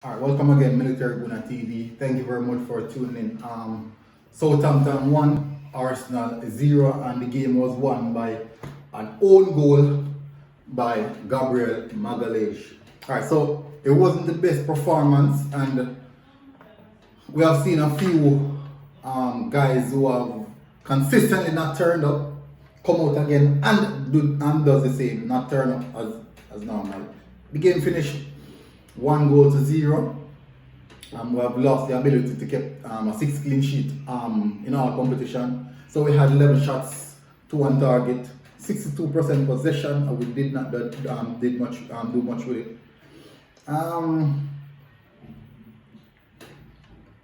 All right, welcome again, Military Guna TV. Thank you very much for tuning in. Southampton 1, Arsenal 0, and the game was won by an own goal by Gabriel Magalhaes. All right, so it wasn't the best performance, and we have seen a few guys who have consistently not turned up, come out again and does the same, not turn up as normal. The game finished 1-0. We have lost the ability to keep a 6 clean sheet in our competition. So we had 11 shots, 2 on target, 62% possession, and we did not do much with it.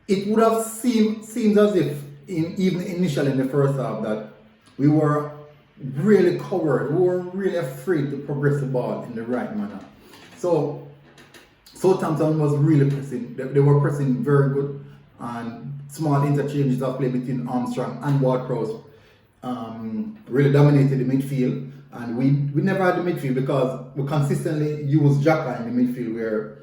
It would have seemed as if even initially in the first half that we were really covered, we were really afraid to progress the ball in the right manner. So Southampton was really pressing. They were pressing very good, and small interchanges of play between Armstrong and Ward-Prowse really dominated the midfield. And we never had the midfield because we consistently used Xhaka in the midfield, where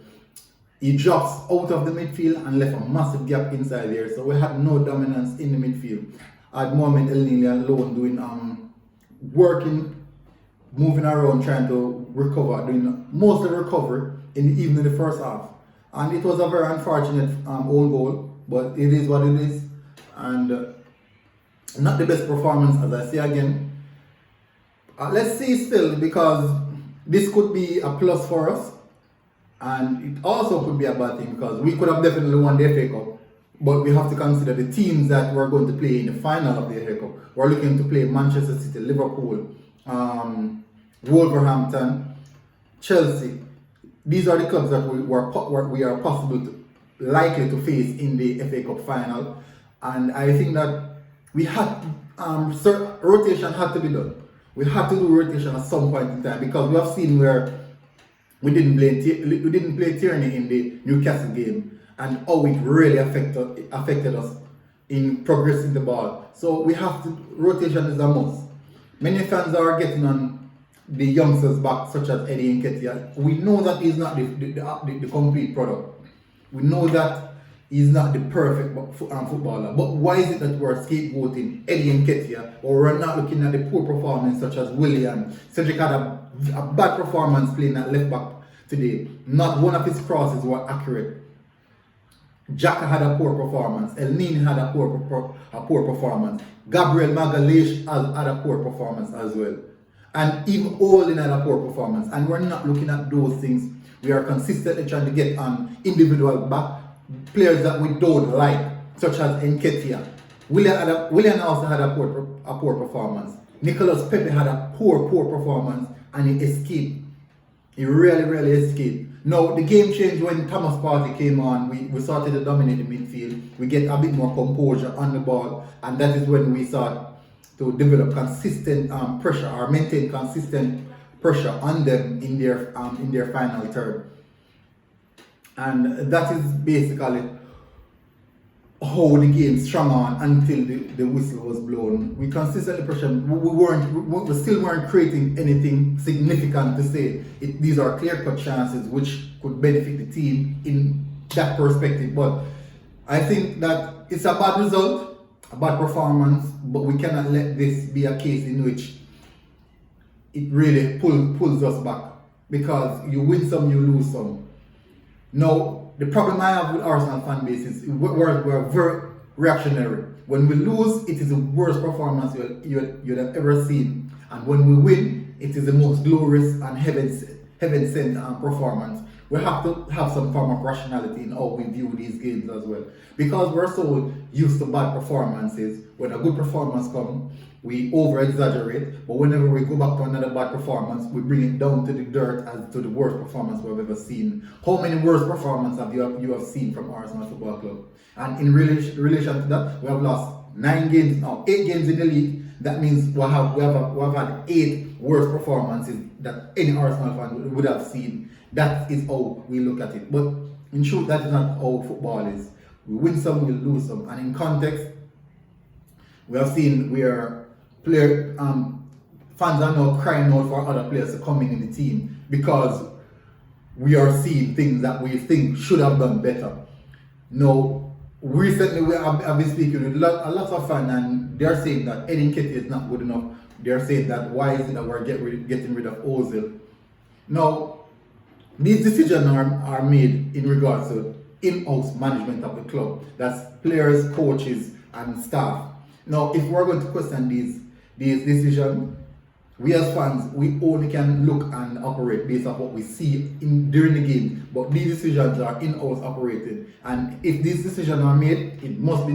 he drops out of the midfield and left a massive gap inside there. So we had no dominance in the midfield. At Mohamed El-Nini alone doing working, moving around, trying to recover, doing mostly recovery even in the first half. And it was a very unfortunate own goal, but it is what it is. And not the best performance, as I say again. Let's see still, because this could be a plus for us, and it also could be a bad thing, because we could have definitely won the FA Cup, but we have to consider the teams that we're going to play in the final of the FA Cup. We're looking to play Manchester City, Liverpool, Wolverhampton, Chelsea. These are the clubs that we are likely to face in the FA Cup final, and I think that we had rotation had to be done. We had to do rotation at some point in time, because we have seen where we didn't play Tierney in the Newcastle game, and how it really affected us in progressing the ball. So we have to, rotation is a must. Many fans are getting on the youngsters back, such as Eddie Nketiah. We know that he's not the complete product. We know that he's not the perfect footballer. But why is it that we're scapegoating Eddie Nketiah, or we're not looking at the poor performance such as Willian? Cedric had a bad performance playing at left back today. Not one of his crosses were accurate. Xhaka had a poor performance. El-Nini had a poor performance. Gabriel Magalhaes had a poor performance as well. And even Olin had a poor performance. And we're not looking at those things. We are consistently trying to get on individual back players that we don't like, such as Nketiah. Willian also had a poor performance. Nicolas Pepe had a poor performance, and he escaped. He really escaped. Now, the game changed when Thomas Partey came on. We started to dominate the midfield. We get a bit more composure on the ball, and that is when we start to develop consistent pressure, or maintain consistent pressure on them in their final third. And that is basically how the game strung on until the whistle was blown. We consistently pressured. We still weren't creating anything significant to say these are clear-cut chances which could benefit the team in that perspective. But I think that it's a bad result, a bad performance, but we cannot let this be a case in which it really pulls us back, because you win some, you lose some. Now, the problem I have with Arsenal fan base is we're very reactionary. When we lose, it is the worst performance you'd have ever seen. And when we win, it is the most glorious and heaven-sent performance. We have to have some form of rationality in how we view these games as well. Because we're so used to bad performances, when a good performance comes, we over-exaggerate, but whenever we go back to another bad performance, we bring it down to the dirt as to the worst performance we've ever seen. How many worst performances have you have seen from Arsenal Football Club? And in relation to that, we have lost 8 games in the league. That means we have had 8 worst performances that any Arsenal fan would have seen. That is how we look at it. But in truth, that is not how football is. We win some, we lose some. And in context, we have seen where fans are now crying out for other players to come in the team, because we are seeing things that we think should have done better. Now, recently I've been speaking with a lot of fans, and they're saying that Eddie Nketiah is not good enough. They're saying that why is it that we're getting rid of Ozil? Now, these decisions are made in regards to in-house management of the club. That's players, coaches, and staff. Now, if we're going to question these decisions, we as fans, we only can look and operate based on what we see during the game. But these decisions are in-house operated, and if these decisions are made, it must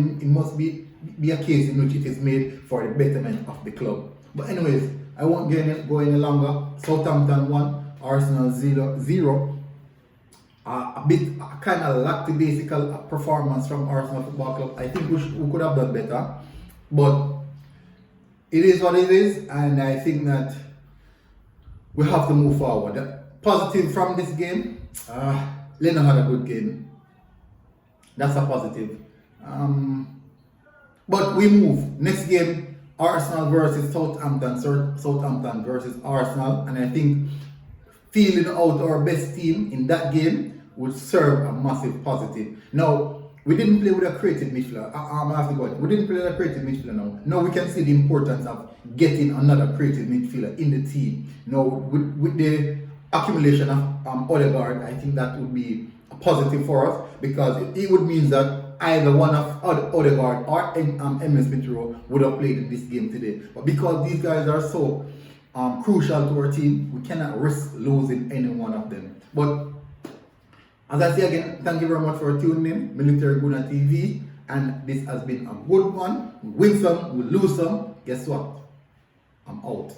be a case in which it is made for the betterment of the club. But anyways, I won't go any longer. Southampton 1, Arsenal 0. A bit kind of lackadaisical performance from Arsenal Football Club. I think we could have done better, but it is what it is, and I think that we have to move forward. The positive from this game, Leno had a good game. That's a positive. But we move. Next game, Arsenal versus Southampton. Southampton versus Arsenal, and I think feeling out our best team in that game would serve a massive positive. Now, we didn't play with a creative midfielder. We didn't play with a creative midfielder now. Now we can see the importance of getting another creative midfielder in the team. Now, with the accumulation of Odegaard, I think that would be a positive for us, because it would mean that either one of Odegaard or Emile Smith-Rowe would have played in this game today. But because these guys are so crucial to our team, we cannot risk losing any one of them. But as I say again, thank you very much for tuning in, Military Guna TV, and this has been a good one. We win some, we lose some. Guess what? I'm out.